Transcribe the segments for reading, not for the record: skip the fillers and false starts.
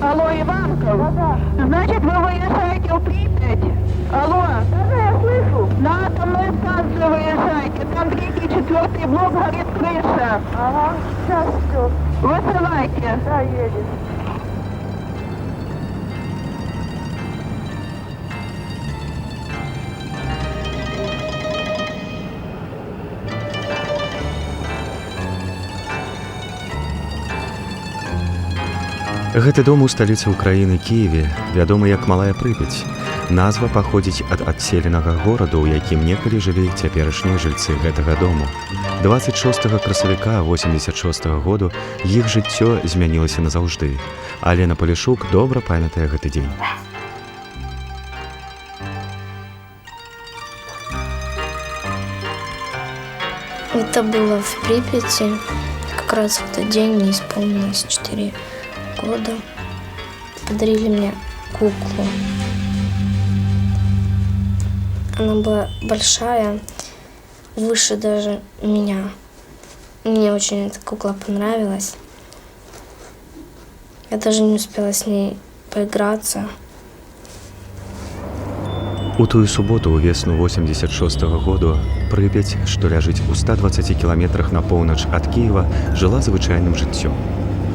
Алло, Иванков? Да. Значит, вы выезжаете в Припять? Алло? Да, я слышу. На атомную станцию выезжайте. Там 3-4 блок, горит крыша. Ага, сейчас все. Высылайте. Да, едет. Гэты дом у сталіцы ўкраіны Кіеве вядомы як Малая Прыпяць. Назва паходзіць ад адселенага гораду, у якім некалі жылі цяперашнія жыльцы гэтага дому. 26 красавіка 86 году іх жыццё змянілася назаўжды. Алена Палішук добра памятае гэты дзень. Это было в Припяти. Как раз в этот день мне исполнилось 4 года. Подарили мне куклу. Она была большая, выше даже меня. Мне очень эта кукла понравилась. Я даже не успела с ней поиграться. У тую суботу ўвесну 86-го году Прыпяць, што ляжыць у 120 кіламетрах на поўнач ад Кіева, жыла звычайным жыццём.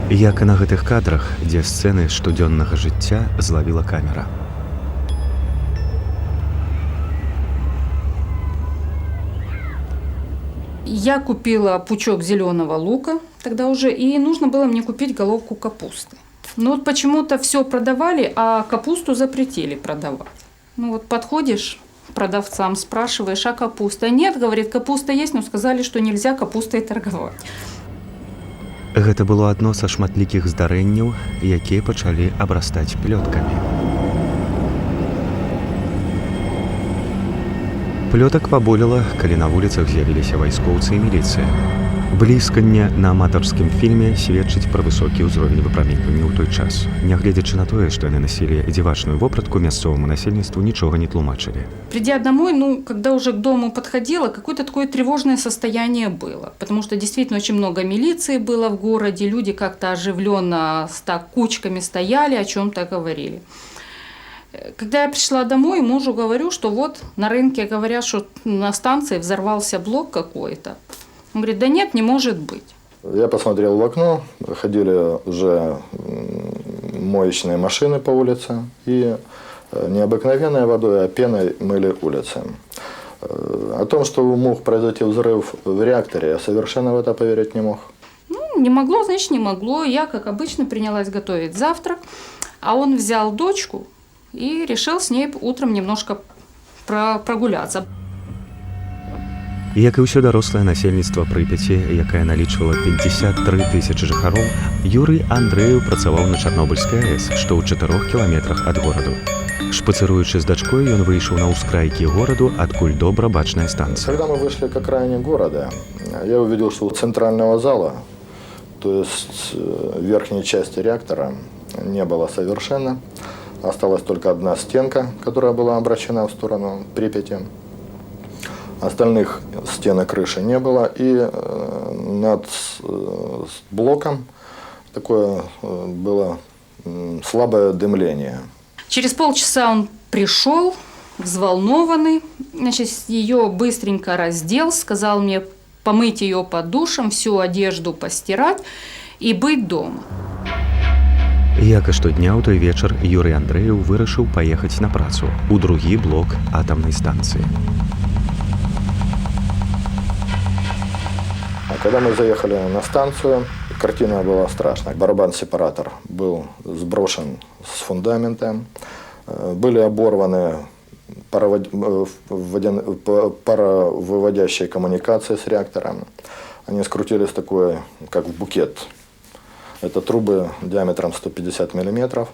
Як і на гэтых кадрах, дзе сцэны штодзённага жыцця злавіла камера. Я купила пучок зеленого лука тогда уже, и нужно было мне купить головку капусты. Но вот почему-то все продавали, а капусту запретили продавать. Ну вот подходишь к продавцам, спрашиваешь, а капуста? Нет, говорит, капуста есть, но сказали, что нельзя капустой торговать. Гэта было адно са шматлікіх здарэнняў, якія пачалі абрастаць плёткамі. Плётак паболела, калі на вуліцах з'явіліся вайскоўцы і міліцыя. Блізканне на аматарскім фільме сведчыць пра высокі ўзровень выпраменьвання ў той час. Нягледзячы на тое, што яны насілі дзівачную вопратку, мясцоваму насельніцтву нічога не тлумачылі. Придя домой, когда уже к дому подходила, какое-то такое тревожное состояние было. Потому что действительно очень много милиции было в городе, люди как-то оживленно так кучками стояли, о чем-то говорили. Когда я пришла домой, мужу говорю, что вот на рынке говорят, что на станции взорвался блок какой-то. Он говорит, да нет, не может быть. Я посмотрел в окно, ходили уже моечные машины по улице, и не обыкновенной водой, а пеной мыли улицы. О том, что мог произойти взрыв в реакторе, я совершенно в это поверить не мог. Не могло, значит, не могло. Я, как обычно, принялась готовить завтрак, а он взял дочку и решил с ней утром немножко прогуляться. Як і ўсё дарослае насельніцтва Прыпяці, якае налічвала 53 тысячы жыхароў, Юрый Андрэеў працаваў на Чарнобыльскай АЭС, што ў 4 кіламетрах ад гораду. Шпацыруючы з дачкой, ён выйшаў на ўскрайкі гораду, адкуль добра бачная станцыя. Когда мы вышли к окраине города, я увидел, что у центрального зала, то есть верхней части реактора, не было совершенно. Осталась только одна стенка, которая была обращена в сторону Припяти. Остальных стен и крыши не было, и над блоком такое было слабое дымление. Через полчаса он пришел, взволнованный, значит, ее быстренько раздел, сказал мне помыть ее под душем, всю одежду постирать и быть дома. Як і штодня ў той вечар Юрый Андрэеў вырашыў паехаць на працу у другі блок атамнай станцыі. Когда мы заехали на станцию, картина была страшная. Барабан-сепаратор был сброшен с фундамента, были оборваны паровыводящие коммуникации с реактором. Они скрутились такой, как в букет. Это трубы диаметром 150 миллиметров.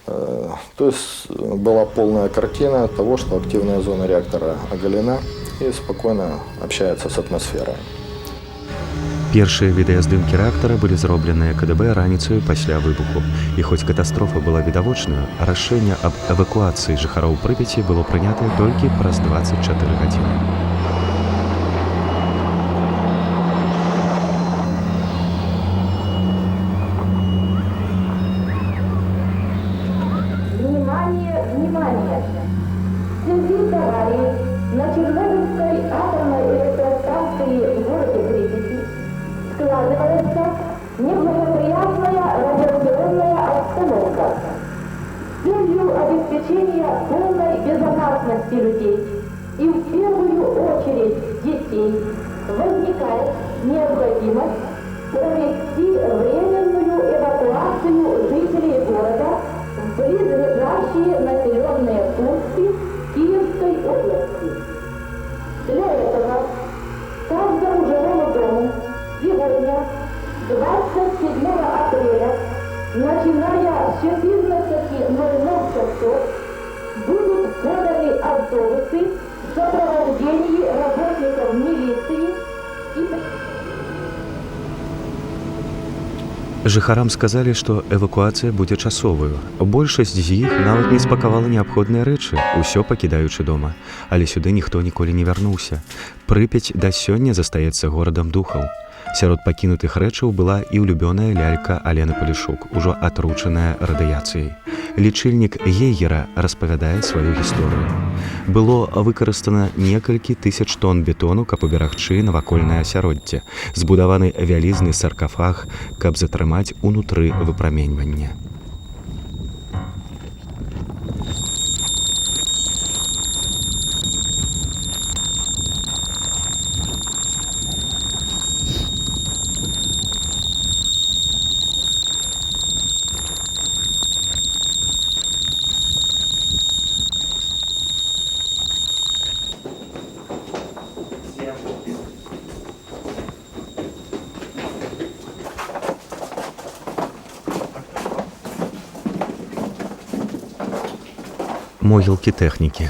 То есть была полная картина того, что активная зона реактора оголена и спокойно общается с атмосферой. Першыя відэаздымкі рэактара былі зробленыя КДБ раніцаю пасля выбуху. І хоць катастрофа была відавочнаю, рашэнне аб эвакуацыі жыхароў Прыпяці было прынятае толькі праз 24 гадзіны. Внимание! В связи с аварией на Чернобыльской атомной электростанции в городе Припяти складывается неблагоприятная радиационная обстановка. С целью обеспечения полной безопасности людей и в первую очередь детей возникает необходимость провести временную эвакуацию жителей города в близлежащие населенные пункты Киевской области. Для этого каждому жилому дому сегодня, 27 апреля, начиная с 14:00 часов, будут поданы автобусы в сопровождении работников милиции и Жыхарам сказалі, што эвакуацыя будзе часовую. Большасць з іх нават не спакавала неабходныя рэчы, усё пакідаючы дома. Але сюды ніхто ніколі не вярнуўся. Прыпяць да сёння застаецца горадам духаў. Сярод пакінутых рэчаў была і улюбёная лялька Алены Палішук, ужо атручаная радыяцыяй. Лічыльнік Гейгера распавядае сваю гісторыю. Было выкарыстана некалькі тысяч тонн бетону, каб уберагчы навакольнае асяроддзе. Збудаваны вялізны саркафаг, каб затрымаць унутры выпраменьвання. Могілкі тэхнікі.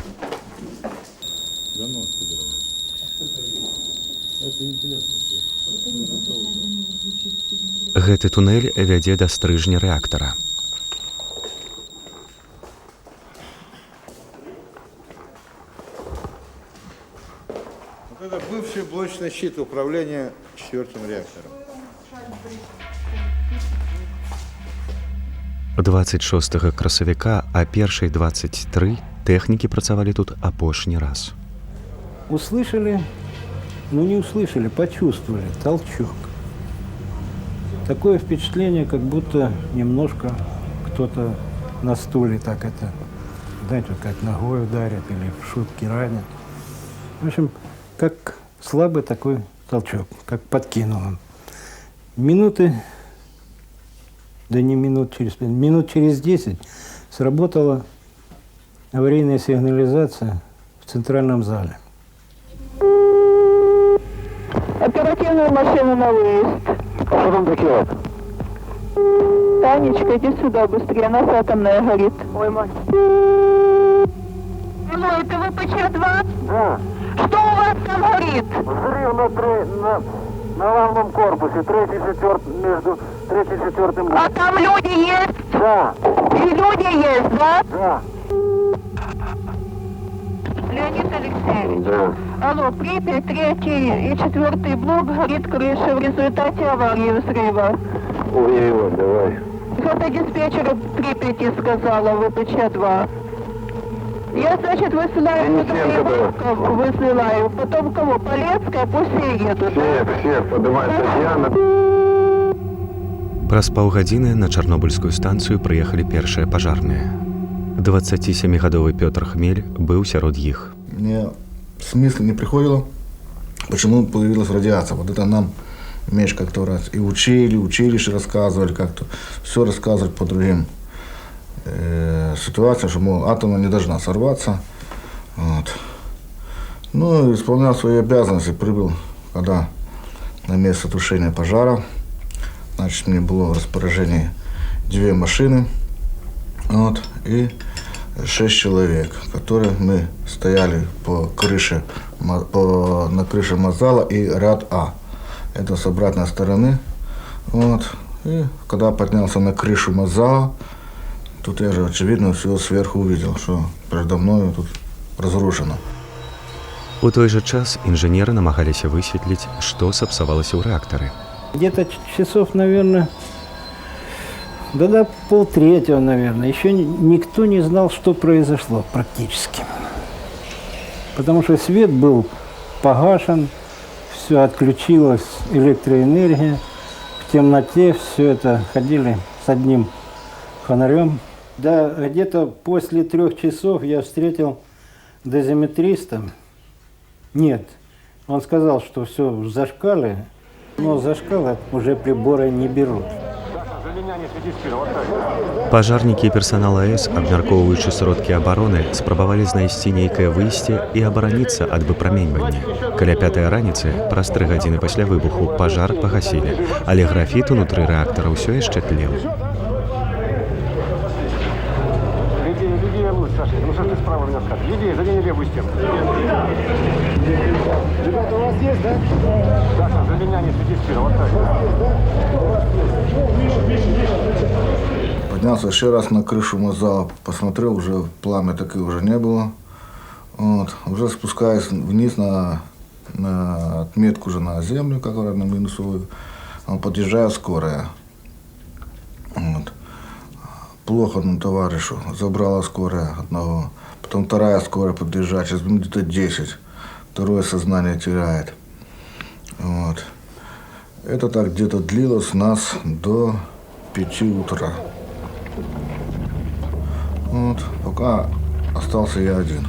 Гэты тунэль вядзе да стрыжня рэактара. Это бывший блочный щит управления 4-м реактором. 26 красавіка, а першай 23 тэхнікі працавалі тут апошні раз. Услышали, ну не услышали, почувствовали толчок. Такое впечатление, как будто немножко кто-то на стуле так это, знаете, вот как ногой ударит или в шутке ранит. В общем, как слабый такой толчок, как подкинуло. Минуты, да не минут через 10 сработала аварийная сигнализация в центральном зале. Оперативную машину на выезд. А что там такое? Танечка, иди сюда быстрее, у нас атомная горит. Ой, мать. Алло, это ВПЧ-2? Да. Что у вас там горит? Взрыв на главном корпусе, между 3-й и 4-м. А там люди есть? Да. И люди есть, да? Да. Леонид Алексеевич. Да. Алло, Припять, 3-й и 4-й блок горит крыша в результате аварии взрыва. Ой, давай. Это диспетчер Припяти сказала, ВПЧ-2. Я, значит, высылаю, высылаю. Потом кого? Полецкая, пусть все едут. Всех, поднимай Татьяна. Праз паўгадзіны на чарнобыльскую станцыю прыехалі першыя пажарныя. 27-гадовы Пётр Хмель быў сярод іх. Мне в смысле не приходило, почему появилась радиация. Вот это нам меньше как-то раз и училище рассказывали как-то, все рассказывать по другим ситуациям, что, мол, атомная не должна сорваться. Вот. Ну, исполнял свои обязанности, прибыл, когда на место тушения пожара. Значит, мне было в распоряжении 2 машины, вот, и 6 человек, которые мы стояли по крыше, на крыше Мазала и ряд А. Это с обратной стороны. Вот. И когда поднялся на крышу Мазала, тут я же, очевидно, все сверху увидел, что передо мной тут разрушено. У той жа час інжынеры намагаліся высветліць, што сапсавалася ў рэактары. Где-то часов, наверное, Да до 2:30, наверное. Еще никто не знал, что произошло практически. Потому что свет был погашен, все отключилась электроэнергия. В темноте все это ходили с одним фонарем. Да, где-то после 3 часов я встретил дозиметриста. Нет, он сказал, что все в зашкале, но зашкалы уже приборы не берут. Пажарнікі і персанал АЭС, абмяркоўваючы сродкі абароны, спрабавалі знайсці нейкае выйсце і абараніцца ад выпраменьвання. Каля 5 раніцы, праз 3 гадзіны пасля выбуху, пажар пагасілі, але графіт унутры рэактара ўсё яшчэ тлеў. Ну что ты справа меня скажешь? Левее, задень левую стену. Ребята, у вас есть, да? Саша, за меня не свети спину, вот так. Поднялся еще раз на крышу моззала, посмотрел, уже пламя такое уже не было. Вот. Уже спускаясь вниз на отметку уже на землю, которая на минусовую, подъезжает скорая. Вот. Плохо одному товарищу, забрала скорая одного. Потом вторая скорая подъезжает, сейчас минут где-то 10. Второе сознание теряет. Вот. Это так где-то длилось у нас до 5 утра. Вот. Пока остался я один.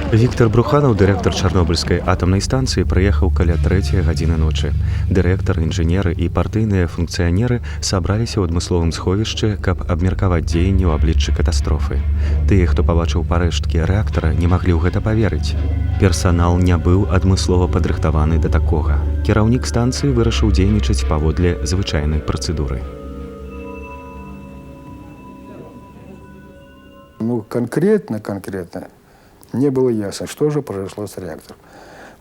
Віктор Бруханаў, дырэктар Чарнобыльскай атамнай станцыі, прыехаў каля 3 гадзіны ночы. Дырэктар, інжынеры і партыйныя функцыянеры сабраліся ў адмысловым сховішчы, каб абмеркаваць дзеянні ў абліччы катастрофы. Тыя, хто пабачыў парэшткі рэактара, не маглі ў гэта паверыць. Персанал не быў адмыслова падрыхтаваны да такога. Кіраўнік станцыі вырашыў дзейнічаць паводле звычайнай працэдуры. Ну, конкретно не было ясно, что же произошло с реактором.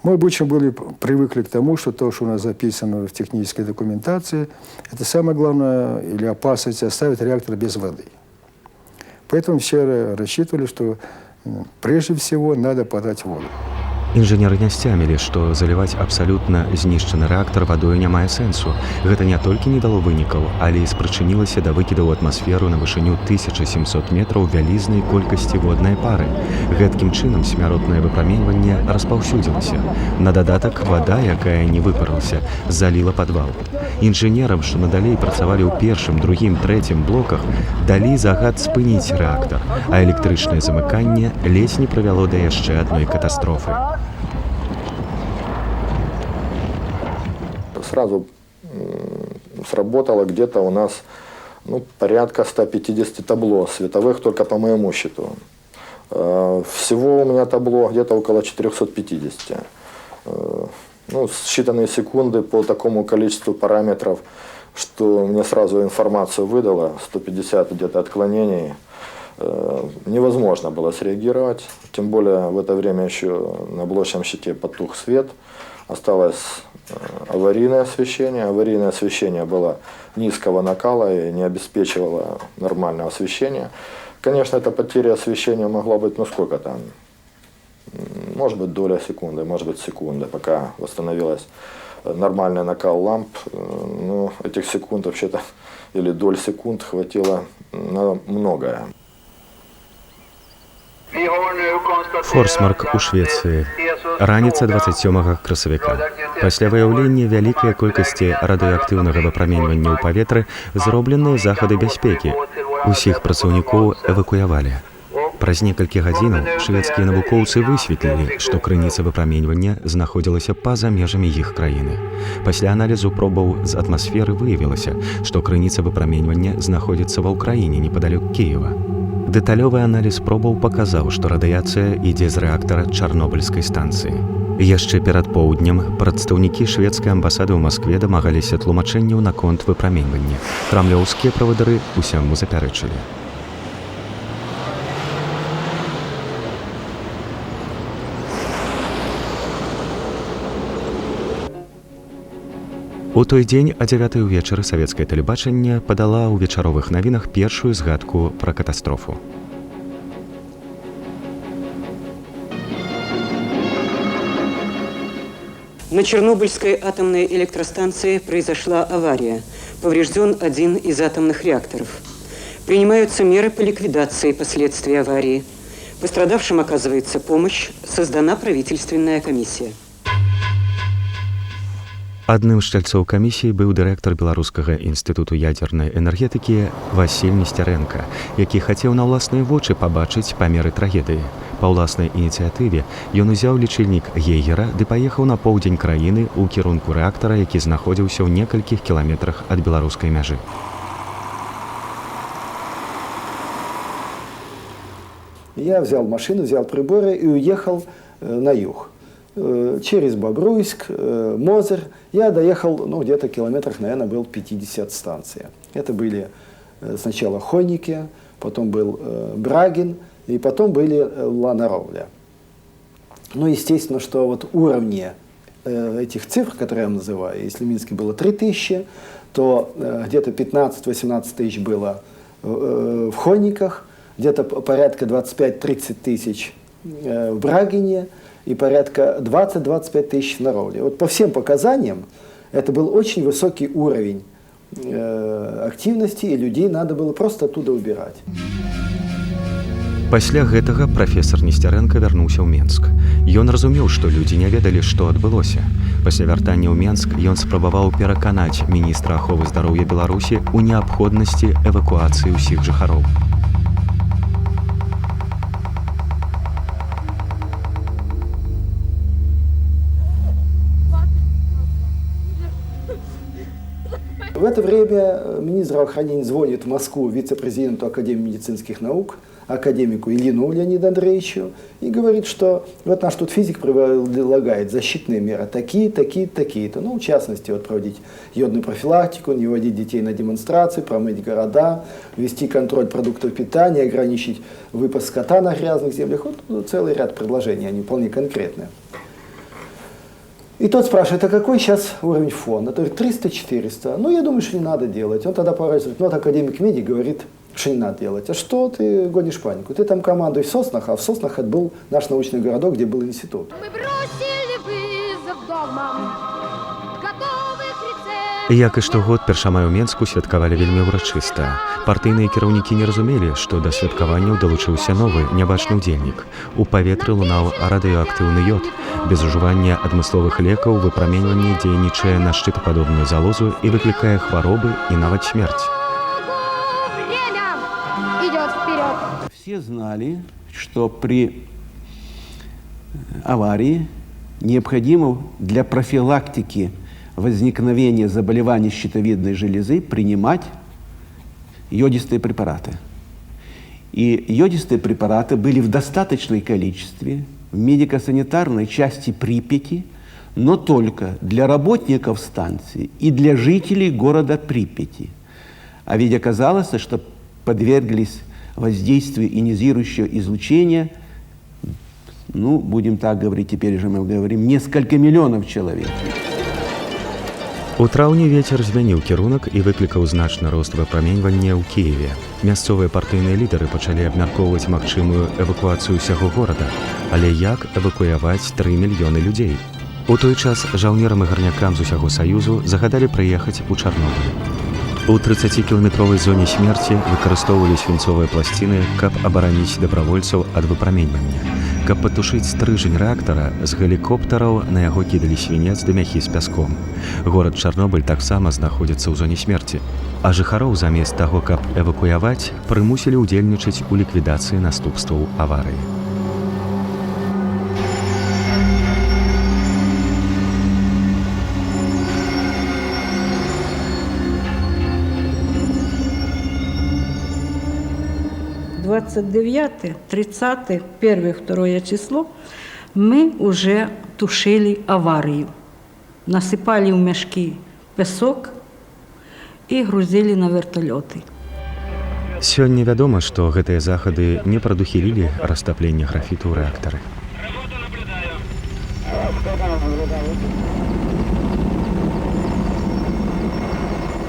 Мы обычно привыкли к тому, что то, что у нас записано в технической документации, это самое главное или опасность оставить реактор без воды. Поэтому все рассчитывали, что прежде всего надо подать воду. Інжынеры не сцямілі, што заліваць абсалютна знішчаны рэактар вадою не мае сэнсу. Гэта не толькі не дало вынікаў, але і спрычынілася да выкіда ў атмасферу на вышыню 1700 метраў вялізнай колькасці воднай пары. Гэткім чынам смяротнае выпраменьванне распаўсюдзілася. На дадатак вада, якая не выпарылася, заліла падвал. Інжынерам, што надалей працавалі ў першым, другім, трэцім блоках, далі загад спыніць рэактар, а электрычнае замыканне ледзь не прывяло да яшчэ адной катастрофы. Сразу сработало где-то у нас порядка 150 табло световых, только по моему счету. Всего у меня табло где-то около 450. Считанные секунды по такому количеству параметров, что мне сразу информацию выдало, 150 где-то отклонений. Невозможно было среагировать, тем более в это время еще на блочном щите потух свет. Осталось аварийное освещение. Аварийное освещение было низкого накала и не обеспечивало нормального освещения. Конечно, эта потеря освещения могла быть, сколько там, может быть, доля секунды, может быть, секунда, пока восстановилась нормальный накал ламп. Этих секунд вообще-то, или доль секунд хватило на многое. Форсмарк у Швецыі. Раніца 27 красавіка. Пасля выяўлення вялікай колькасці радыеактыўнага выпраменьвання ў паветры зробленыя захады бяспекі. Усіх працаўнікоў эвакуявалі. Праз некалькі гадзінаў шведскія навукоўцы высветлілі, што крыніца выпраменьвання знаходзілася па-за межамі іх краіны. Пасля аналізу пробаў з атмасферы выявілася, што крыніца выпраменьвання знаходзіцца ва ўкраіне непадалёк Кіева. Дэталёвы аналіз пробаў паказаў, што радыяцыя ідзе з рэактара Чарнобыльскай станцыі. Яшчэ перад поўднем прадстаўнікі шведскай амбасады ў Маскве дамагаліся тлумачэнняў наконт выпраменьвання. Крамлёўскія правадыры усяму запярэчылі. У той дзень о 9 увечары савецкае тэлебачанне падала ў вечаровых навінах першую згадку пра катастрофу. На Чернобыльской атомной электростанции произошла авария. Поврежден один из атомных реакторов. Принимаются меры по ликвидации последствий аварии. Пострадавшим оказывается помощь. Создана правительственная комиссия. Адным з чальцоў камісіі быў дырэктар Беларускага інстытуту ядзернай энергетыкі Васіль Несцярэнка, які хацеў на ўласныя вочы пабачыць памеры трагедыі. Па ўласнай ініцыятыве ён узяў лічыльнік Гейгера ды паехаў на поўдзень краіны ў кірунку рэактара, які знаходзіўся ў некалькіх кіламетрах ад беларускай мяжы. Я взял машину, взял приборы и уехал на юг. Через Бобруйск, Мозырь. Я доехал, где-то километрах, наверное, был 50 станций. Это были сначала Хойники, потом был Брагин, и потом были Ланаровля. Ну, естественно, что вот уровни этих цифр, которые я называю, если в Минске было 3000, то где-то 15-18 тысяч было в Хойниках, где-то порядка 25-30 тысяч в Брагине и порядка 20-25 тысяч на Ровле. Вот по всем показаниям это был очень высокий уровень активности, и людей надо было просто оттуда убирать. Пасля гэтага прафесор Несцярэнка вярнуўся ў Менск. Ён разумеў, што людзі не ведалі, што адбылося. Пасля вяртання ў Менск ён спрабаваў пераканаць міністра аховы здароўя Беларусі ў неабходнасці эвакуацыі ўсіх жыхароў. В это время министр здравоохранения звонит в Москву вице-президенту Академии медицинских наук, академику Ильину Леониду Андреевичу, и говорит, что вот наш тут физик предлагает защитные меры такие-то. Ну, в частности, вот проводить йодную профилактику, не водить детей на демонстрации, промыть города, вести контроль продуктов питания, ограничить выпас скота на грязных землях. Вот целый ряд предложений, они вполне конкретные. И тот спрашивает, а какой сейчас уровень фона? Это 300-400. Ну, я думаю, что не надо делать. Он тогда поворачивает, вот академик медик говорит, что не надо делать. А что ты гонишь панику? Ты там командуй в Соснах, а в Соснах это был наш научный городок, где был институт. Мы бросили вызов домам, готовых рецептов. Як і штогод, 1 мая ў Менску святкавалі вельмі ўрачыста. Партыйныя кіраўнікі не разумелі, што да святкаванняў далучыўся новы, нябачны ўдзельнік. У паветры лунаў радыеактыўны ёд. Без ужывання адмысловых лекаў выпраменьванне дзейнічае на шчытападобную залозу і выклікае хваробы і нават смерць. Все знали, что при аварии необходимо для профилактики возникновения заболеваний щитовидной железы принимать йодистые препараты. И йодистые препараты были в достаточном количестве в медико-санитарной части Припяти, но только для работников станции и для жителей города Припяти. А ведь оказалось, что подверглись воздействию ионизирующего излучения, ну, будем так говорить, теперь же мы говорим, несколько миллионов человек. У траўні вецер змяніў кірунак і выклікаў значны рост выпраменьвання ў Кіеве. Мясцовыя партыйныя лідары пачалі абмяркоўваць магчымую эвакуацыю ўсяго горада. Але як эвакуяваць 3 мільёны людзей? У той час жаўнерам і гарнякам з усяго Саюзу загадалі прыехаць у Чарнобыль. У 30-кіламетровай зоне смерці выкарыстоўвалі свінцовыя пласціны, каб абараніць дабравольцаў ад выпраменьвання. Каб патушыць стрыжань рэактара, з гелікоптараў на яго кідалі свінец ды мяхі з пяском. Горад Чарнобыль таксама знаходзіцца ў зоне смерці. А жыхароў замест таго, каб эвакуяваць, прымусілі ўдзельнічаць у ліквідацыі наступстваў аварыі. – 29, 30, 1, 2 число мы уже тушили аварию. Насыпали в мешки песок и грузили на вертолеты. Сёння вядома, што гэтыя захады не прадухілілі растапленне графіту ў рэактары.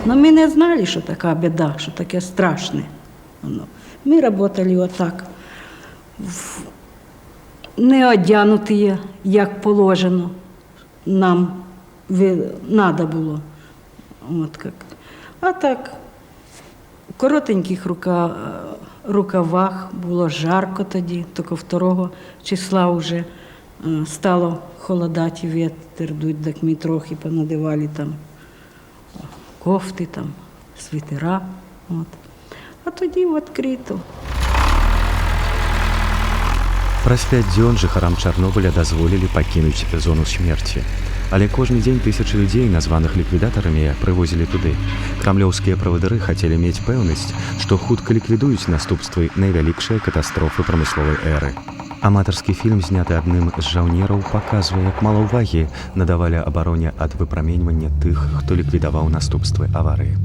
Но мы не знали, что такая беда, что такое страшное. Мы работали вот так, не одягнутые, як положено, нам треба було. От як. А так, в коротеньких рукавах було жарко тоді, тільки 2 числа вже стало холодати, вітер дуть, так ми трохи понадивали там кофти, там, свитера. От. А тоді відкрито. Праз 5 дзён жыхарам Чарнобыля дазволілі пакінуць зону смерці. Але кожны дзень тысячы людзей, названых ліквідатарамі, прывозілі туды. Крамлёўскія правадыры хацелі мець пэўнасць, што хутка ліквідуюць наступствы найвялікшай катастрофы прамысловай эры. Аматарскі фільм, зняты адным з жаўнераў, паказвае, як мала ўвагі надавалі абароне ад выпраменьвання тых, хто ліквідаваў наступствы аварыі.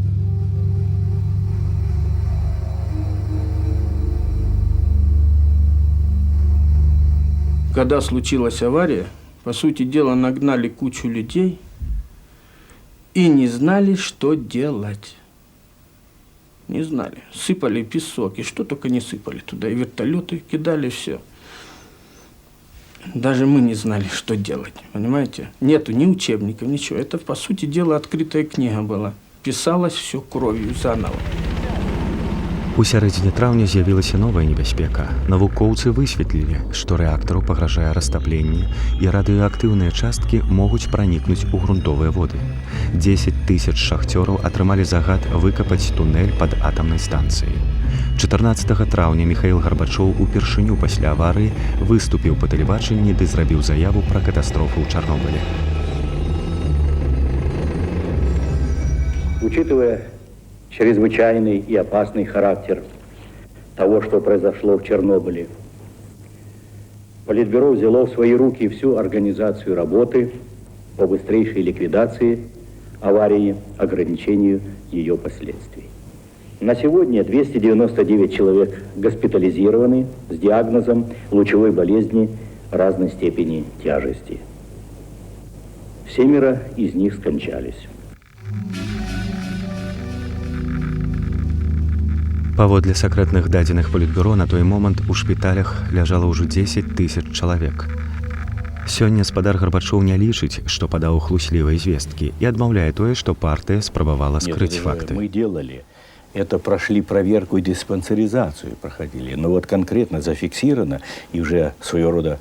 Когда случилась авария, по сути дела, нагнали кучу людей и не знали, что делать. Не знали. Сыпали песок, и что только не сыпали туда. И вертолеты кидали, все. Даже мы не знали, что делать, понимаете? Нету ни учебников, ничего. Это, по сути дела, открытая книга была. Писалось все кровью заново. У сярэдзіне траўня з'явілася новая небяспека. Навукоўцы высветлілі, што рэактару пагражае растапленне і радыеактыўныя часткі могуць пранікнуць у грунтовыя воды. 10 000 шахцёраў атрымалі загад выкапаць тунэль пад атамнай станцыяй. 14 траўня Міхаіл Гарбачоў упершыню пасля аварыі выступіў па тэлебачанні ды зрабіў заяву пра катастрофу ў Чарнобылі. Учитывая чрезвычайный и опасный характер того, что произошло в Чернобыле, Политбюро взяло в свои руки всю организацию работы по быстрейшей ликвидации аварии, ограничению ее последствий. На сегодня 299 человек госпитализированы с диагнозом лучевой болезни разной степени тяжести. 7 из них скончались. Паводле сакрэтных дадзеных Палітбюро, на той момант у шпіталях ляжала ўжо 10 000 чалавек. Сёння спадар Гарбачоў не лічыць, што падаў хлуслівыя звесткі і адмаўляе тое, што партыя спрабавала скрыць факты. Мы делали. Это прошли проверку и диспансеризацию проходили. Но вот конкретно зафиксировано и уже своего рода,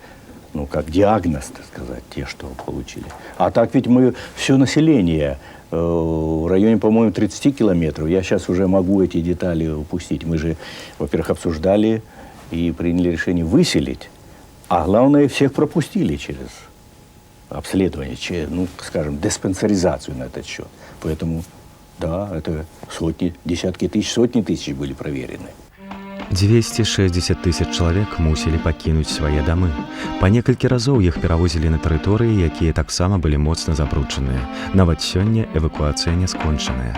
ну как диагноз, так сказать, те, что получили. А так ведь мы все население в районе, по-моему, 30 километров. Я сейчас уже могу эти детали упустить. Мы же, во-первых, обсуждали и приняли решение выселить. А главное, всех пропустили через обследование, через, ну, скажем, диспансеризацию на этот счет. Поэтому, да, это сотни, десятки тысяч, сотни тысяч были проверены. 260 000 чалавек мусілі пакінуць свае дамы. Па некалькі разоў іх перавозілі на тэрыторыі, якія таксама былі моцна забруджаныя. Нават сёння эвакуацыя не скончаная.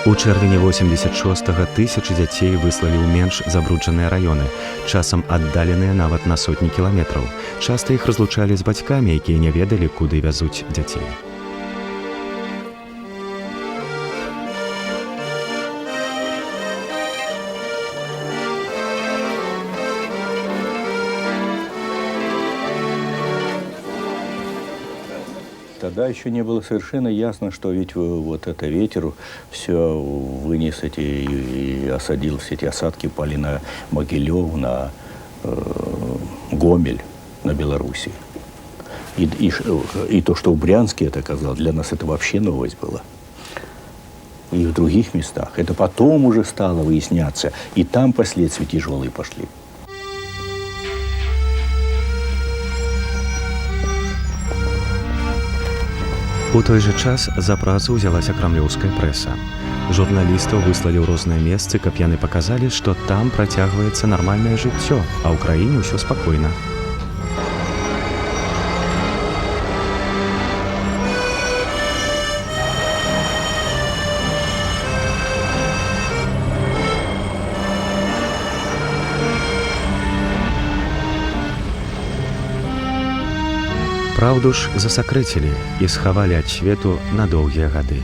У чэрвені 86-го тысячы дзяцей выслалі ў менш забруджаныя раёны, часам аддаленыя нават на сотні кіламетраў. Часта іх разлучалі з бацькамі, якія не ведалі, куды вязуць дзяцей. Тогда еще не было совершенно ясно, что ведь вот это ветер все вынес эти и осадил, все эти осадки пали на Могилев, на Гомель, на Белоруссии. И то, что в Брянске это оказалось, для нас это вообще новость была. И в других местах. Это потом уже стало выясняться, и там последствия тяжелые пошли. У той жа час за працу ўзялася крамлёўская прэса. Журналістаў выслалі ў розныя месцы, каб яны паказалі, што там працягваецца нармальнае жыццё, а ў краіне ўсё спакойна. Праўду ж засакрэцілі і схавалі ад свету на доўгія гады.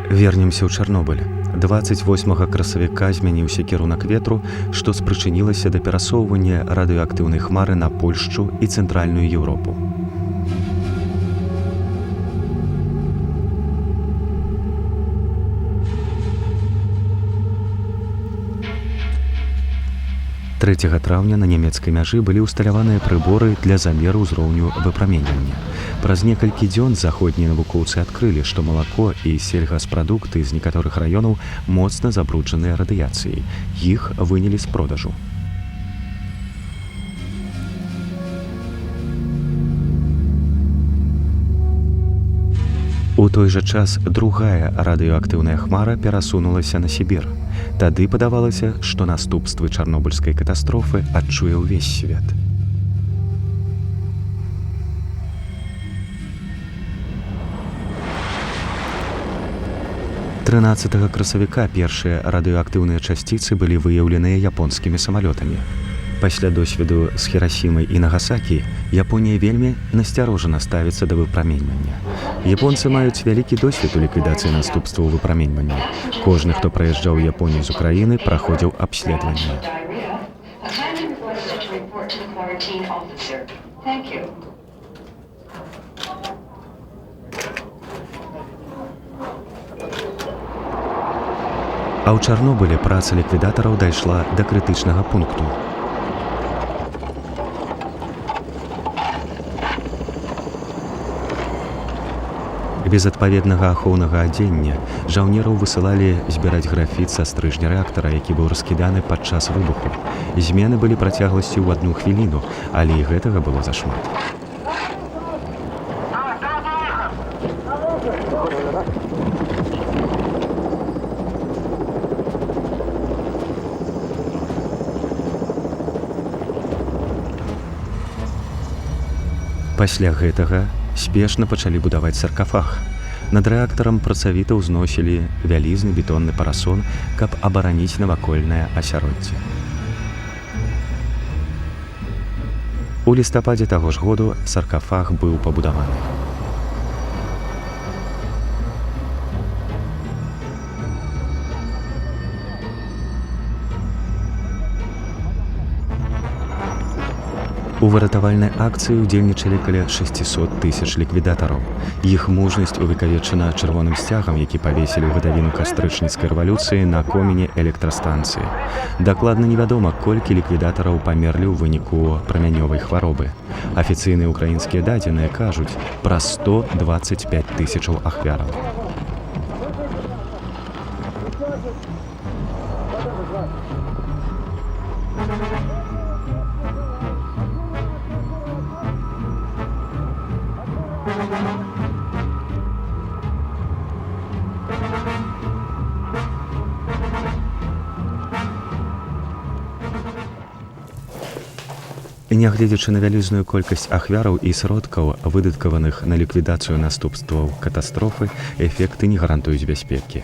Вернемся ў Чарнобыль. 28 красавіка змяніўся кірунак ветру, што спрычынілася да перасоўвання радыеактыўнай хмары на Польшчу і цэнтральную Еўропу. Трэцяга траўня на нямецкай мяжы былі ўсталяваныя прыборы для замеру ўзроўню выпраменьвання. Праз некалькі дзён заходнія навукоўцы адкрылі, што малако і сельгаспрадукты з некаторых раёнаў моцна забруджаныя радыяцыяй. Іх вынялі з продажу. У той жа час другая радыеактыўная хмара перасунулася на Сібір. Тады падавалася, што наступствы чарнобыльскай катастрофы адчуе ўвесь свет. Трынаццатага красавіка першыя радыеактыўныя часціцы былі выяўленыя японскімі самалётамі. Пасля досведу з Хірасімай і Нагасакі Японія вельмі насцярожана ставіцца да выпраменьвання. Японцы маюць вялікі досвед у ліквідацыі наступстваў выпраменьвання. Кожны, хто прыязджаў у Японію з Украіны, праходзіў абследаванне. А ў Чарнобылі праца ліквідатараў дайшла да крытычнага пункту. Без адпаведнага ахоўнага адзення жаўнераў высылалі збіраць графіт са стрыжня рэактара, які быў раскіданы падчас выбуху. Змены былі працягласцю ў 1 хвіліну, але і гэтага было зашмат. Пасля гэтага спешна пачалі будаваць саркафаг. Над рэактарам працавіта ўзносілі вялізны бетонны парасон, каб абараніць навакольнае асяроддзе. У лістападзе таго ж году саркафаг быў пабудаваны. У выратавальнай акцыі ўдзельнічалі каля 600 тысяч ліквідатараў. Іх мужнасць увекавечана чырвоным сцягам, які павесілі ў гадавіну кастрычніцкай рэвалюцыі на коміне электрастанцыі. Дакладна невядома, колькі ліквідатараў памерлі ў выніку прамянёвай хваробы. Афіцыйныя ўкраінскія дадзеныя кажуць пра 125 тысячаў ахвяраў. Нягледзячы на вялізную колькасць ахвяраў і сродкаў, выдаткаваных на ліквідацыю наступстваў катастрофы, эфекты не гарантуюць бяспекі.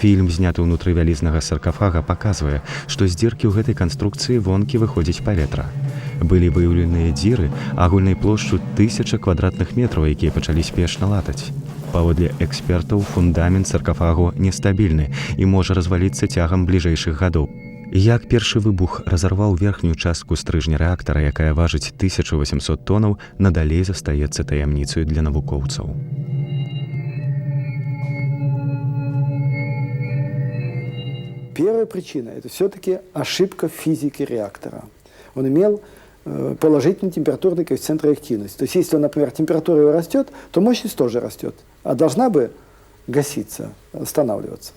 Фільм, зняты ўнутры вялізнага саркафага, паказвае, што з дзіркі ў гэтай канструкцыі вонкі выходзіць паветра. Былі выяўленыя дзіры агульнай плошчу 1000 квадратных метраў, якія пачалі спешна латаць. Паводле экспертаў, фундамент саркафагу нестабільны і можа разваліцца цягам бліжэйшых гадоў. Як першы выбух разарваў верхнюю частку стрыжня рэактара, якая важыць 1800 тонаў, надалей застаецца таямніцаю для навукоўцаў. Первая причина – это все-таки ошибка в физике реактора. Он имел положительный температурный коэффициент реактивности. То есть, если, например, температура его растет, то мощность тоже растет, а должна бы гаситься, останавливаться.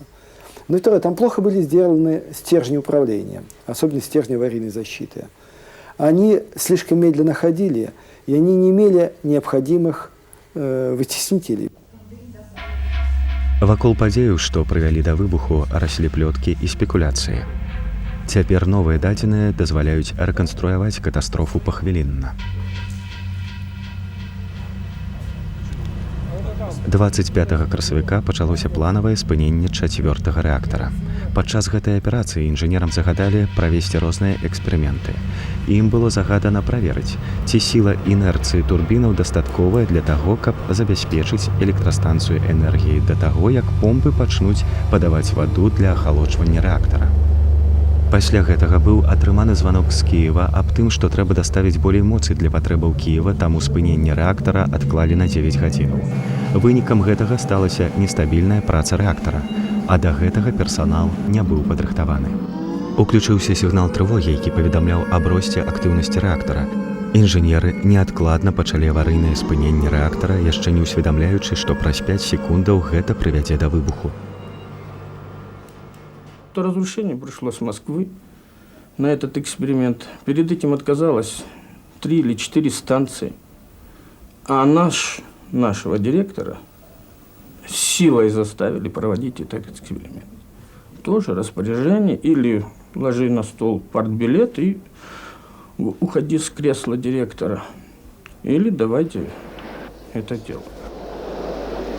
Ну и второе, там плохо были сделаны стержни управления, особенно стержни аварийной защиты. Они слишком медленно ходили, и они не имели необходимых вытеснителей. Вакол падзеяў, што прывялі да выбуху, раслі плёткі і спекуляцыі. Цяпер новыя дадзеныя дазваляюць рэканструяваць катастрофу пахвілінна. 25 красавіка пачалося планавае спыненне 4-го рэактара. Падчас гэтай аперацыі інжынерам загадалі правесці розныя эксперыменты. Ім было загадана праверыць, ці сіла інерцыі турбінаў дастатковая для таго, каб забяспечыць электрастанцыю энергіі да таго, як помпы пачнуць падаваць ваду для ахалоджвання рэактара. Пасля гэтага быў атрыманы званок з Кіева аб тым, што трэба даставіць болей моцы для патрэбаў Кіева, таму спыненне рэактара адклалі на 9 гадзінаў. Вынікам гэтага сталася нестабільная праца рэактара, а да гэтага персанал не быў падрыхтаваны. Уключыўся сігнал трывогі, які паведамляў аб росце актыўнасці рэактара. Інжынеры неадкладна пачалі аварыйнае спыненне рэактара, яшчэ не ўсведамляючы, што праз 5 секундаў гэта прывядзе да выбуху. То разрушение пришло с Москвы на этот эксперимент. Перед этим отказалось 3 или 4 станции. А нашего директора силой заставили проводить этот эксперимент. Тоже распоряжение или ложи на стол партбилет и уходи с кресла директора. Или давайте это делать.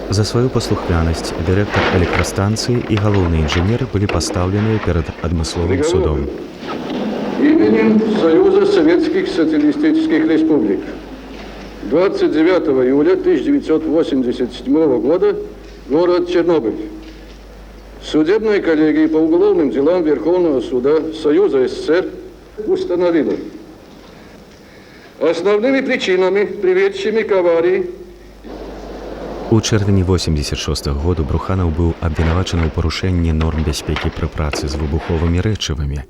За сваю паслухмянасць дырэктар электрастанцыі і галоўныя інжынеры былі пастаўленыя перад адмысловым судом. Именем Союза Советских Социалистических Республик 29 июля 1987 года город Чернобыль. Судебной коллегией по уголовным делам Верховного суда Союза СССР установила основными причинами, приведшими к аварии. У чэрвені 86 году Бруханаў быў абвінавачаны ў парушэнні норм бяспекі пры працы з выбуховымі рэчывамі.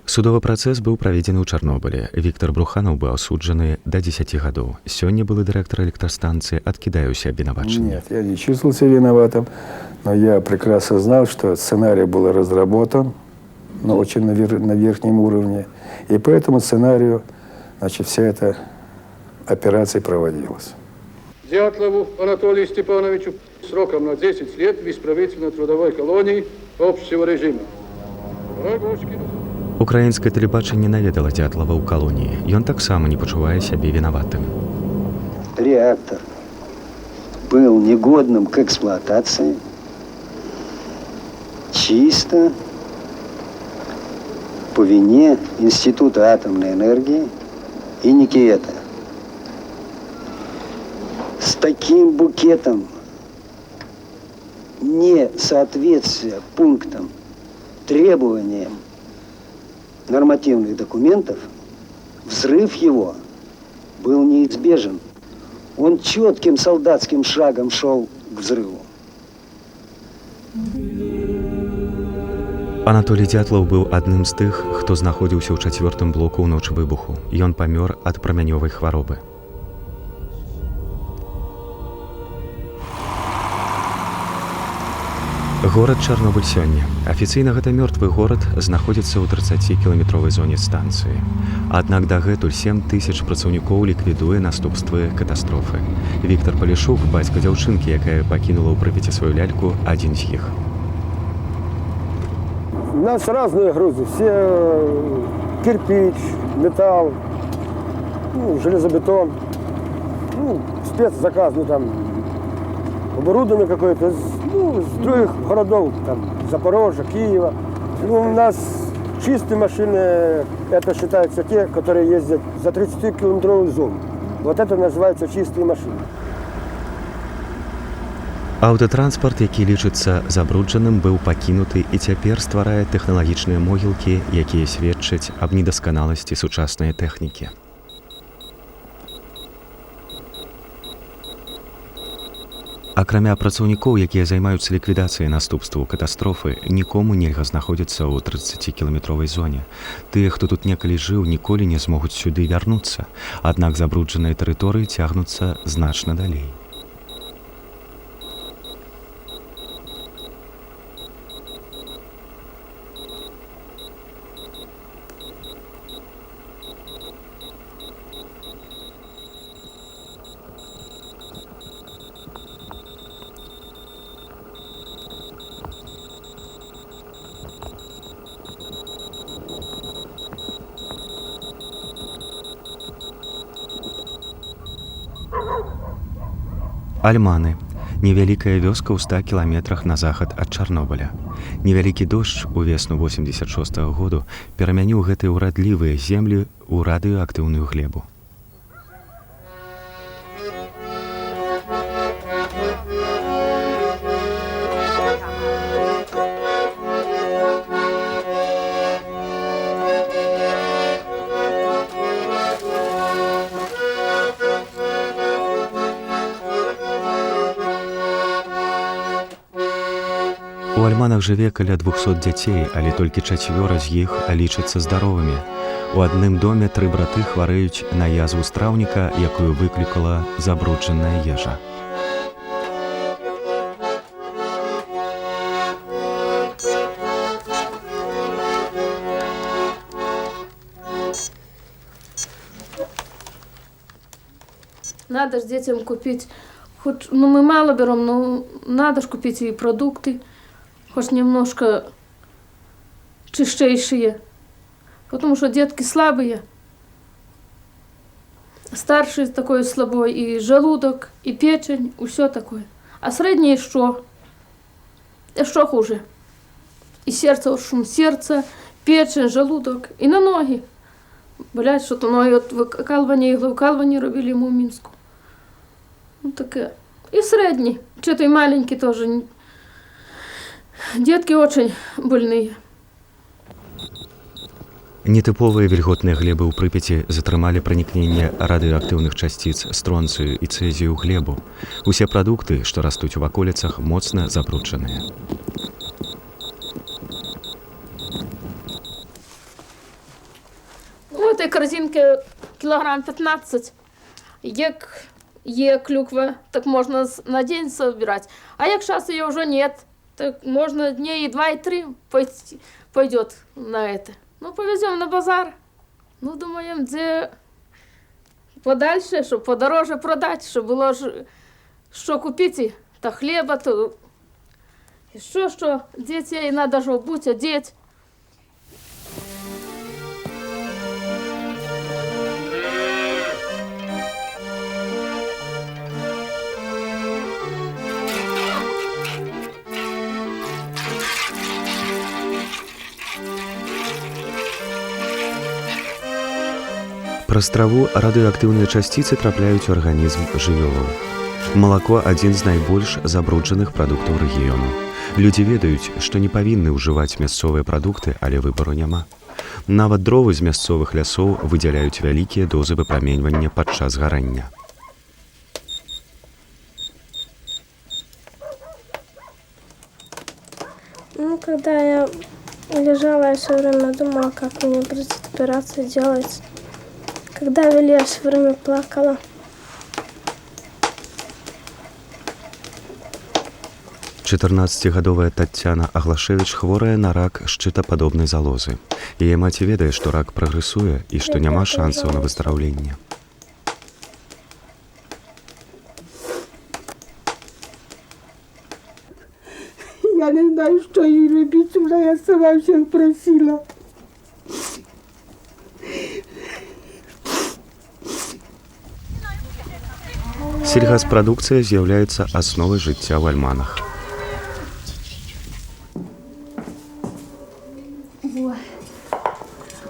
Судовы працэс быў праведзены ў Чарнобылі. Віктор Бруханаў быў асуджаны да 10 гадоў. Сёння былы дырэктар электрастанцыі адкідае ўсе абвінавачанні. Нет, я не чувствовал себя виноватым, но я прекрасно знал, что сценарий был разработан, но очень на верхнем уровне. И по этому сценарию, значит, вся эта операция проводилась. Дятлову Анатолию Степановичу сроком на 10 лет в исправительно-трудовой колонии общего режима. Украінскае тэлебачанне наведала Дятлава ў калоніі. Ён таксама не пачувае сябе вінаватым. Реактор был негодным к эксплуатации чисто по вине Института атомной энергии и Никиэта. С таким букетом несоответствия пунктам, требованиям нормативных документов, взрыв его был неизбежен. Он четким солдатским шагом шел к взрыву. Анатолій Дятлаў быў адным з тых, хто знаходзіўся ў 4-м блоку ў ноч выбуху. Ён памёр ад прамянёвай хваробы. Горад Чарнобыль сёння. Афіцыйна гэта мёртвы горад знаходзіцца ў 30-кіламетровай зоне станцыі. Аднак дагэтуль 7 000 працаўнікоў ліквідуе наступствы катастрофы. Віктор Палішук, бацька дзяўчынкі, якая пакінула ў Прыпяці сваю ляльку, адзін з іх. У нас разные грузы, все кирпич, металл, железобетон, спецзаказ, там оборудование какое-то, с других городов, там, Запорожья, Киева. У нас чистые машины, это считаются те, которые ездят за 30-километровую зону. Вот это называется чистые машины. Аўтатранспарт, які лічыцца забруджаным, быў пакінуты і цяпер стварае тэхналагічныя могілкі, якія сведчаць аб недасканаласці сучаснай тэхнікі. Акрамя працаўнікоў, якія займаюцца ліквідацыяй наступстваў катастрофы, нікому нельга знаходзіцца ў 30-кіламетровай зоне. Тыя, хто тут некалі жыў, ніколі не змогуць сюды вярнуцца, аднак забруджаныя тэрыторыі цягнуцца значна далей. Альманы. Невялікая вёска ў 100 кіламетрах на захад ад Чарнобыля. Невялікі дождж у весну 86-го году перамяніў гэтыя ўрадлівыя землі ў радыеактыўную глебу. У Альманах жыве каля 200 дзяцей, але толькі 4 з іх лічацца здаровымі. У адным доме 3 браты хварэюць на язву страўніка, якую выклікала забруджаная ежа. Надо ж детям купить, хоть, ну мы мало берем, но надо ж купить и продукты, хоть немножко чистейшие, потому что детки слабые, старший такой слабой, и желудок, и печень, и все такое. А средние что? Что хуже? И сердце, шум сердца, печень, желудок, и на ноги. Блять, что-то ноги от выкалывания, иглоукалывания робили ему в Минску. Ну таке. И средний, что-то и маленький тоже. Детки очень больные. Нетыповыя вільготныя глебы ў Прыпяці затрымалі пранікненне радыеактыўных часціц стронцыю і цэзію ў глебу. Усе прадукты, што растуць у ваколіцах, моцна забруджаныя. В этой корзинке килограмм 15. Як є клюква, так можно на день собирать. А як сейчас ее уже нет, так можно дней 2 и 3 пойдет на это. Ну, повезем на базар. Ну, думаем, где подальше, чтобы подороже продать, чтобы было что купить, то хлеба, то еще что. Детей надо же обуть, одеть. Праз траву радыеактыўныя часціцы трапляюць у арганізм жывёлаў. Малако адзін з найбольш забруджаных прадуктаў рэгіёну. Людзі ведаюць, што не павінны ўжываць мясцовыя прадукты, але выбару няма. Нават дровы з мясцовых лясоў выдзяляюць вялікія дозы выпраменьвання падчас гарання. Ну, когда я лежала, я все время думала, как мне будет операцию делать. Когда вели, я все время плакала. Чатырнаццацігадовая Таццяна Аглашевіч хворая на рак шчытападобнай залозы. Яе маці ведае, што рак прагрэсуе і што няма шансаў на выздараўленне. Я не знаю, что ей робить, уже я сама всех просила. Сельгаспрадукцыя з'яўляецца асновай жыцця ў Альманах.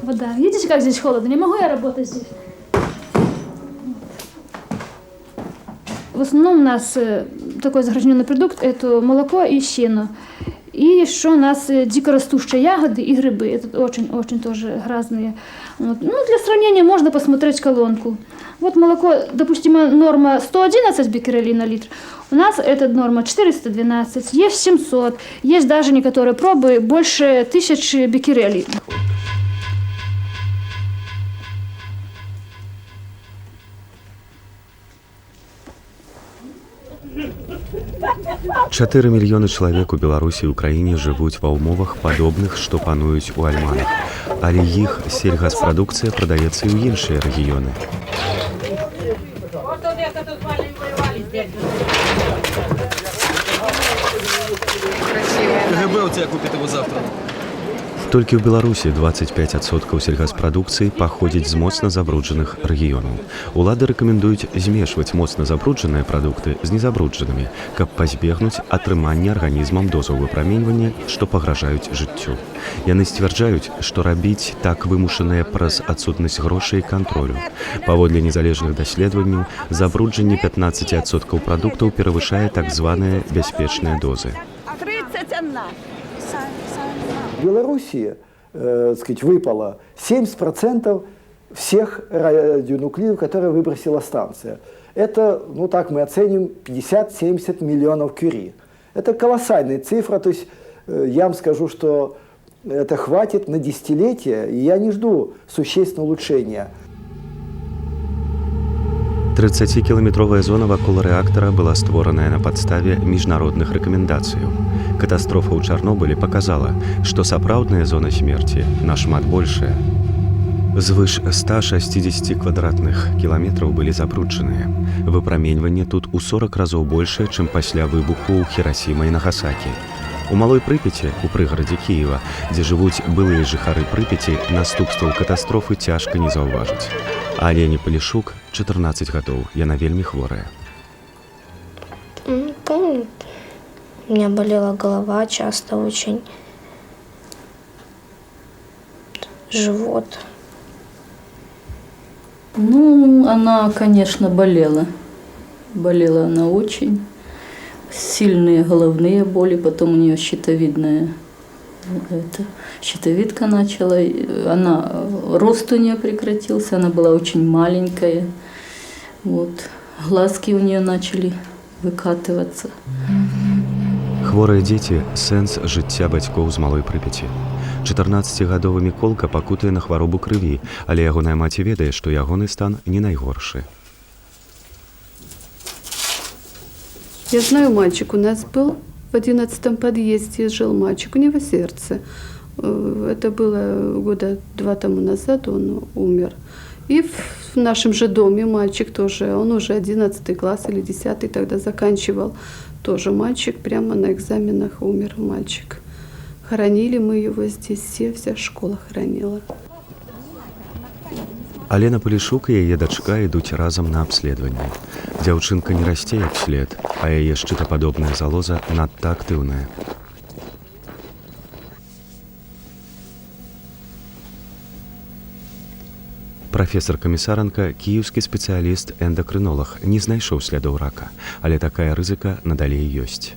Вода. Видите, как здесь холодно? Не могу я работать здесь. В основном у нас такой загрязненный продукт – это молоко и сено. И еще у нас дикорастущие ягоды и грибы. Это очень-очень тоже грязные. Вот. Ну, для сравнения можно посмотреть колонку. Вот молоко, допустимо, норма 111 беккерелей на литр. У нас эта норма 412, есть 700, есть даже некоторые пробы больше 1000 беккерелей. Чатыры мільёны чалавек у Беларусі і ўкраіне жывуць ва ўмовах падобных, што пануюць у Альманах, але іх сельгаспрадукцыя прадаецца і ў іншыя рэгіёны. КГБ у тебя купит его завтра. Толькі ў Беларусі 25% сельгаспрадукцыі паходзіць з моцна забруджаных рэгіёнаў. Улады рэкамендуюць змешваць моцна забруджаныя прадукты з незабруджанымі, каб пазбегнуць атрымання арганізмам дозаў выпраменьвання, што пагражаюць жыццю. Яны сцвярджаюць, што рабіць так вымушаныя праз адсутнасць грошай і кантролю. Паводле незалежных даследаванняў, забруджанне 15% прадуктаў перавышае так званыя бяспечныя дозы. В Белоруссии, выпало 70% всех радионуклидов, которые выбросила станция. Это, мы оценим, 50-70 миллионов кюри. Это колоссальная цифра, то есть я вам скажу, что это хватит на десятилетия, и я не жду существенного улучшения. 30-кіламетровая зона вакол рэактара была створаная на падставе міжнародных рэкамендацыяў. Катастрофа ў Чарнобылі паказала, што сапраўдная зона смерці нашмат большая. Звыш 160 квадратных кіламетраў былі забруджаныя. Выпраменьванне тут у 40 разоў большае, чым пасля выбуху ў Хірасіма і Нагасакі. У Малой Прыпяці, у прыгарадзе Кіева, дзе жывуць былыя жыхары Прыпяці, наступстваў катастрофы цяжка не заўважыць. А Алене Палішук 14 гадоў, яна вельмі хворая. Помню, у меня болела голова часто очень, живот. Она, конечно, болела. Болела она очень. Сильные головные боли, потом у нее щитовидная щитовидка начала, рост у нее прекратился, она была очень маленькая, глазки у нее начали выкатываться. Хворыя дзеці – сэнс жыцця бацькоў з Малой Прыпяці. 14-гадовы Міколка пакутае на хваробу крыві, але ягоная маці ведае, што ягоны стан не найгоршы. Я знаю, мальчик у нас был в 11-м подъезде, жил мальчик, у него сердце. Это было года 2 тому назад, он умер. И в нашем же доме мальчик тоже, он уже 11 класс или 10 тогда заканчивал. Тоже мальчик, прямо на экзаменах умер мальчик. Хоронили мы его здесь, вся школа хоронила. Алена Палішук і яе дачка ідуць разам на абследаванне. Дзяўчынка не расце як след, а яе шчытападобная залоза надта актыўная. Прафесор Камісаранка, кіеўскі спецыяліст-эндакрынолаг, не знайшоў слядоў рака, але такая рызыка надалей ёсць.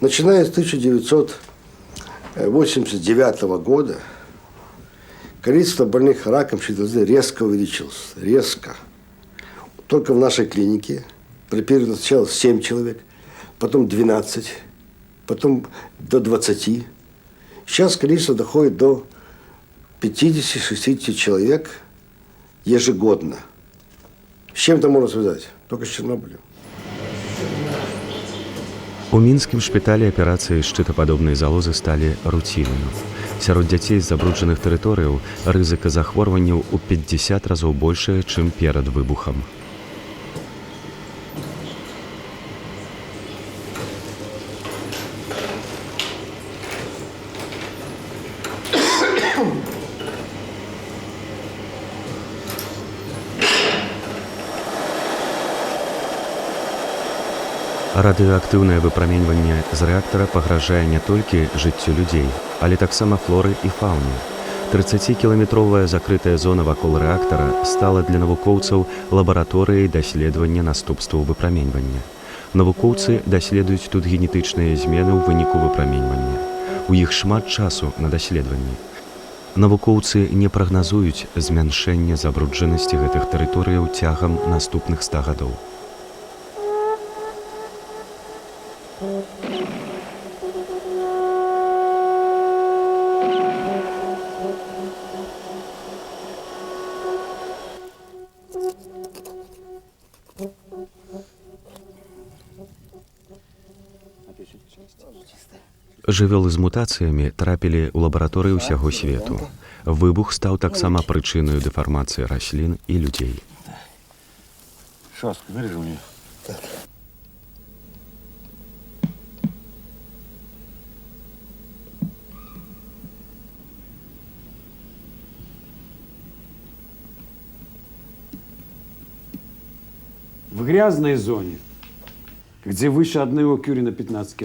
Начиная с 1989 года количество больных раком щитовидной резко увеличилось. Резко. Только в нашей клинике при сначала 7 человек, потом 12, потом до 20. Сейчас количество доходит до 50-60 человек ежегодно. С чем это можно связать? Только с Чернобылем. У мінскім шпіталі аперацыі шчытападобнай залозы сталі руцінаю. Сярод дзяцей з забруджаных тэрыторыяў рызыка захворванняў у 50 разоў большая, чым перад выбухам. Радыеактыўнае выпраменьванне з рэактара пагражае не толькі жыццю людзей, але таксама флоры і фауне. 30-кіламетровая закрытая зона вакол рэактара стала для навукоўцаў лабараторыяй даследавання наступстваў выпраменьвання. Навукоўцы даследуюць тут генетычныя змены ў выніку выпраменьвання. У іх шмат часу на даследаванні. Навукоўцы не прагназуюць змяншэнне забруджанасці гэтых тэрыторыяў цягам наступных 100 гадоў. Жывёлы з мутацыямі трапілі ў лабараторыі ўсяго свету. Выбух стаў таксама прычынаю дэфармацыі раслін і людзей. Шаску, бери же мне. Так. В грязной зоне, где выше 1 кюри на 15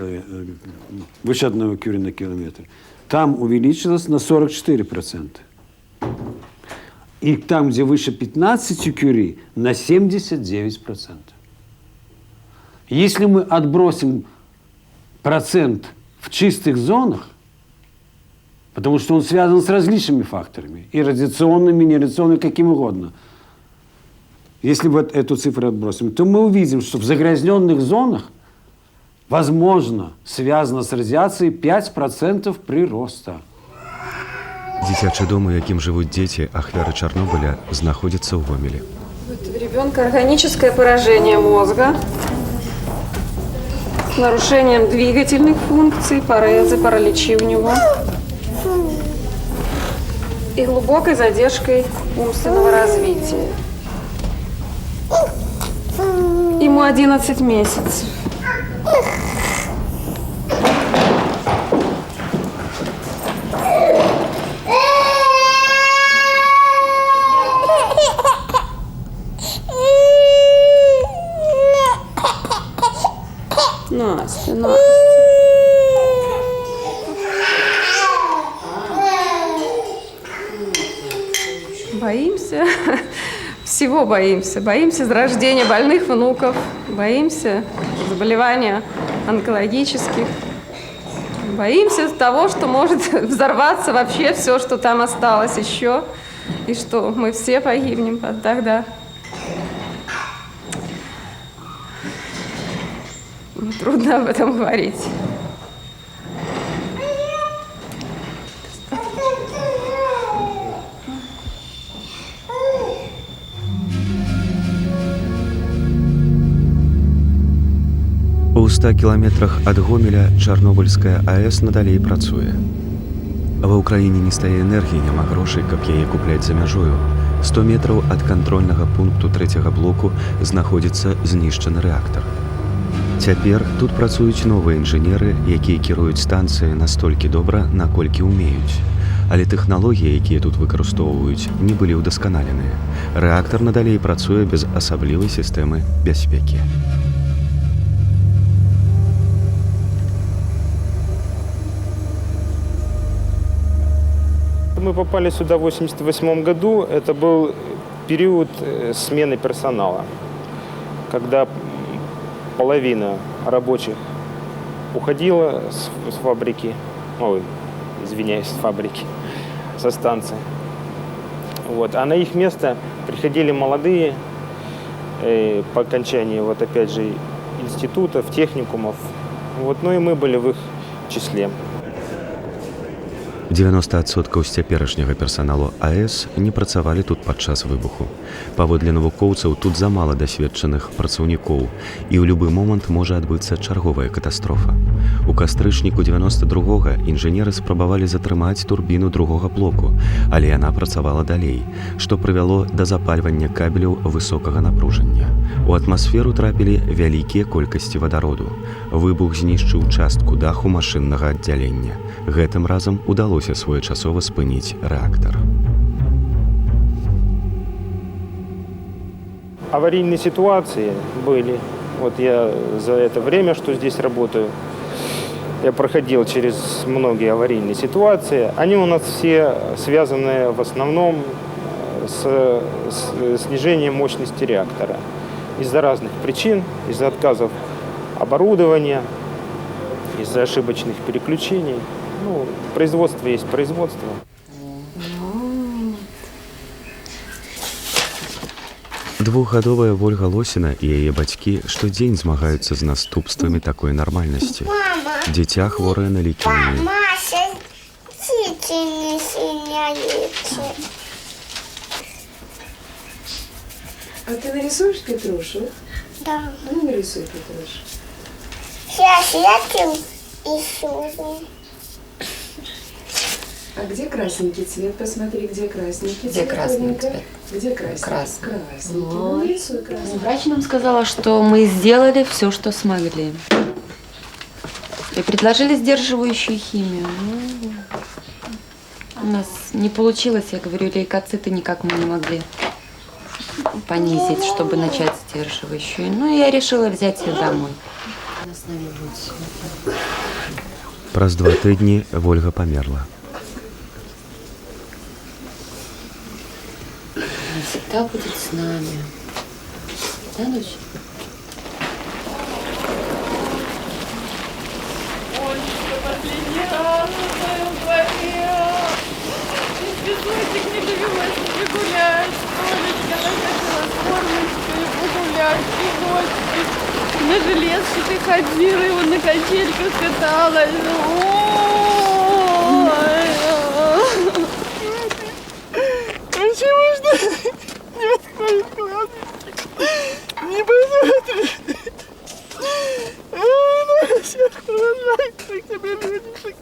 выше 1 кюри на километр, там увеличилось на 44%. И там, где выше 15 кюри, на 79%. Если мы отбросим процент в чистых зонах, потому что он связан с различными факторами, и радиационными, и нерадиационными, каким угодно, если вот эту цифру отбросим, то мы увидим, что в загрязненных зонах, возможно, связано с радиацией 5% прироста. Дзіцячы дом, у якім жывуць дзеці ахвяры Чарнобыля, знаходзіцца ў Гомелі. Вот у ребенка органическое поражение мозга с нарушением двигательных функций, парезы, параличи у него и глубокой задержкой умственного развития. Ему 11 месяцев. Настя, Настя. Боимся. Всего боимся. Боимся рождения больных внуков, боимся заболевания онкологических, боимся того, что может взорваться вообще все, что там осталось еще, и что мы все погибнем тогда. Трудно об этом говорить. У 100 кіламетрах ад Гомеля Чарнобыльская АЭС надалей працуе. Ва ўкраіне не стае энергіі, няма грошай, каб яе купляць за мяжою. 100 метраў ад кантрольнага пункту 3-го блоку знаходзіцца знішчаны рэактар. Цяпер тут працуюць новыя інжынеры, якія кіруюць станцыяй настолькі добра, наколькі ўмеюць. Але тэхналогіі, якія тут выкарыстоўваюць, не былі ўдасканаленыя. Рэактар надалей працуе без асаблівай сістэмы бяспекі. Мы попали сюда в 1988 году. Это был период смены персонала, когда половина рабочих уходила с фабрики, извиняюсь, с фабрики, со станции. Вот. А на их место приходили молодые по окончании, вот опять же, институтов, техникумов. Вот. Ну и мы были в их числе. 90% з цяперашняга персаналу АЭС не працавалі тут падчас выбуху. Паводле навукоўцаў, тут замала дасведчаных працаўнікоў, і ў любы момант можа адбыцца чарговая катастрофа. У кастрычніку 92-го інжынеры спрабавалі затрымаць турбіну другога блоку, але яна працавала далей, што прывяло да запальвання кабеляў высокага напружання. У атмасферу трапілі вялікія колькасці вадароду. Выбух знішчыў частку даху машыннага аддзялення. Гэтым разам удалося своечасова спыніць рэактар. Аварийные ситуации были. Вот я за это время, что здесь работаю, я проходил через многие аварийные ситуации. Они у нас все связаны в основном с снижением мощности реактора. Из-за разных причин, из-за отказов оборудования, из-за ошибочных переключений. Ну, производство есть производство. Двухгадовая Вольга Лосіна і яе бацькі штодзень змагаюцца з наступствамі такой нармальнасці. Дзіця хворае на лейкемію. Маша, дети не синяются. А ты нарисуешь Петрушу? Да. Ну, нарисуй Петрушу. Сейчас я и Сюзан. А где красненький цвет? Посмотри, где красненький Где цвет. красный Оленька. цвет? Где красненький? Красный. Красненький. Вот. Ну, рисуй красненький. Врач нам сказала, что мы сделали все, что смогли. И предложили сдерживающую химию. Ну, у нас не получилось, я говорю, лейкоциты никак мы не могли понизить, чтобы начать сдерживающую. Ну, и я решила взять ее домой. Праз 2 тыдні Вольга памерла. Она всегда будет с нами. Да, дочь? Олечка, последний раз в своем дворе. Без Олечек не довелось мне гулять. Олечка, захотела с Формочкой погулять. И вот на железке ты ходила, и вот на качельках каталась. Ой. Почему что не подходит к лампочке? Не посмотришь. Ну, сейчас продолжай, как тебе людишек.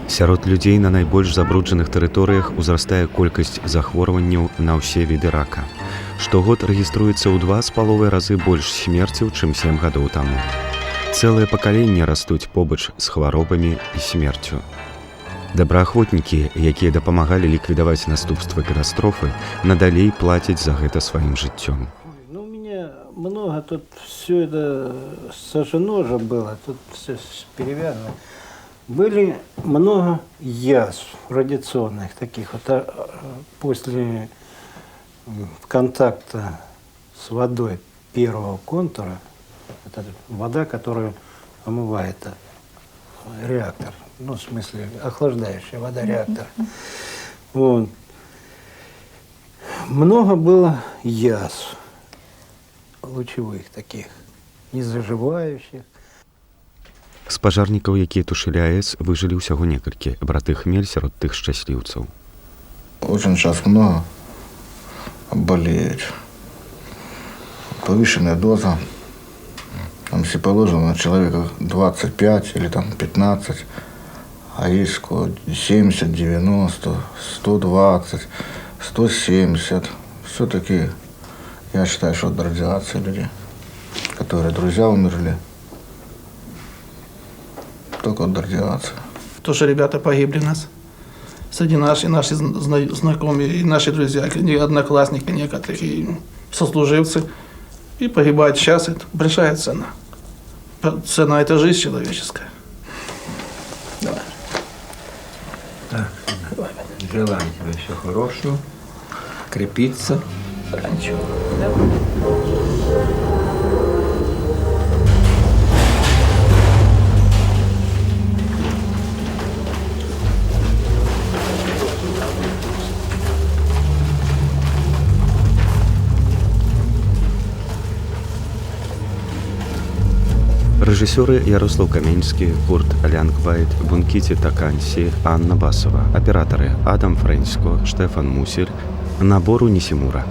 Сярод людзей на найбольш забруджаных тэрыторыях узрастае колькасць захворванняў на ўсе віды рака. Штогод рэгіструецца ў 2,5 разы больш смерцяў, чым 7 гадоў таму. Цэлыя пакаленні растуць побач з хваробамі і смерцю. Добраахвотнікі, якія дапамагалі ліквідаваць наступствы катастрофы, надалей плацяць за гэта сваім жыццём. Ну, у меня много, тут все это сожжено же было, тут все перевязано. Были много язв радиационных таких. Вот, после контакта с водой первого контура, это вода, которая омывает реактор, ну, в смысле, охлаждающая вода реактора. Вот. Много было язв лучевых таких, незаживающих. З пажарнікаў, якія тушылі АЭС, выжылі ўсяго некалькі, браты Хмель сярод тых шчасліўцаў. Очень сейчас много болеют. Повышенная доза. Там, если положено на человека 25 или там 15, а есть 70, 90, 120, 170. Все-таки я считаю, что от радиации люди, которые друзья умерли, только от радиации. Тоже ребята погибли у нас. Среди наши знакомые, и наши друзья, одноклассники некоторые, и сослуживцы. И погибают сейчас. Это большая цена. Цена – это жизнь человеческая. Давай. Так, желаю тебе всего хорошего, крепиться. Ничего. Рэжысёры Ярослаў Каменьскі, Курт Лянгвайт, Бункіці Такансі, Анна Басова, аператары Адам Фрэнско, Штефан Мусіль, набору Нісімура.